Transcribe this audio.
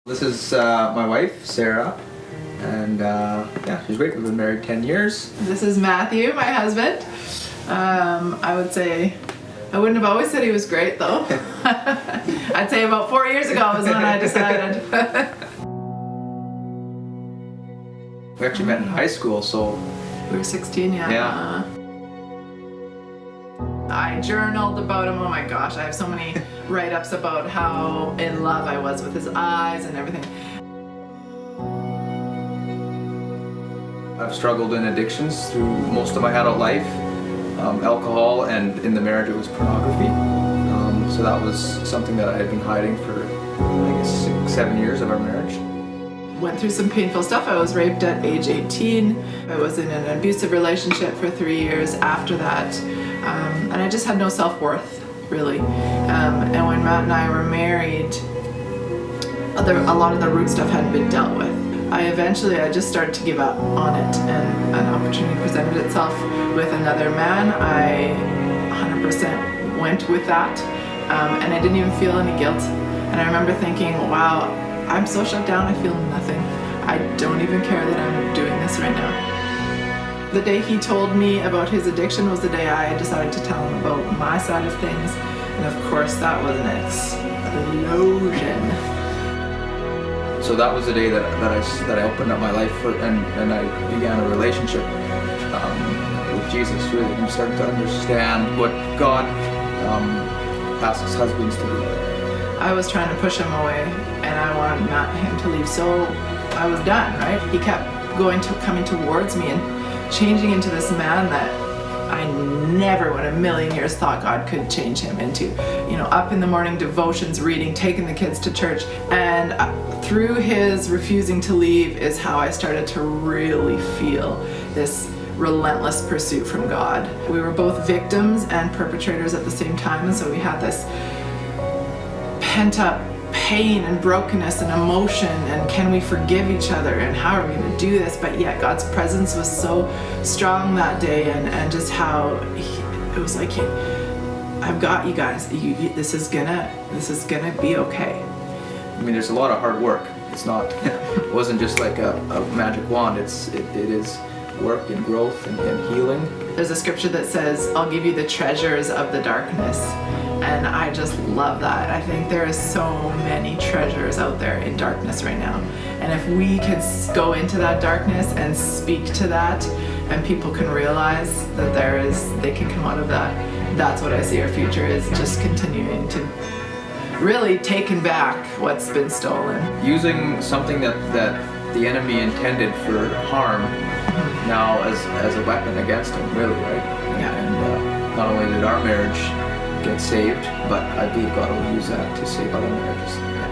This is my wife, Sarah, and yeah, she's great. We've been married 10 years. This is Matthew, my husband. I would say, I wouldn't have always said he was great though. I'd say about 4 years ago was when I decided. We actually met in high school, so... We were 16, yeah. Yeah. I journaled about him. Oh my gosh, I have so many write-ups about how in love I was with his eyes and everything. I've struggled in addictions through most of my adult life. Alcohol, and in the marriage it was pornography. So that was something that I had been hiding for, I guess, 6, 7 years of our marriage. Went through some painful stuff. I was raped at age 18. I was in an abusive relationship for 3 years after that. And I just had no self-worth, really. And when Matt and I were married, a lot of the root stuff hadn't been dealt with. I just started to give up on it, and an opportunity presented itself with another man. I 100% went with that, and I didn't even feel any guilt. And I remember thinking, wow, I'm so shut down, I feel nothing. I don't even care that I'm doing this right now. The day he told me about his addiction was the day I decided to tell him about my side of things, and of course that was an explosion. So that was the day that I opened up my life and I began a relationship with Jesus, really, and started to understand what God asks husbands to do. I was trying to push him away, and I wanted him to leave, so I was done, right? He kept coming towards me and changing into this man that I never in a million years thought God could change him into. You know, up in the morning devotions, reading, taking the kids to church, and through his refusing to leave is how I started to really feel this relentless pursuit from God. We were both victims and perpetrators at the same time, and so we had this pent-up pain and brokenness and emotion, and can we forgive each other, and how are we going to do this? But yet God's presence was so strong that day, and just how it was like, I've got you guys. This is gonna be okay. I mean, there's a lot of hard work. It's not, it wasn't just like a magic wand. It is work and growth and healing. There's a scripture that says, I'll give you the treasures of the darkness. And I just love that. I think there is so many treasures out there in darkness right now. And if we could go into that darkness and speak to that, and people can realize that they can come out of that, that's what I see our future is, just continuing to really taking back what's been stolen. Using something that the enemy intended for harm now as a weapon against him, really, right? Yeah. And not only did our marriage get saved, but I believe God will use that to save other marriages. Yeah.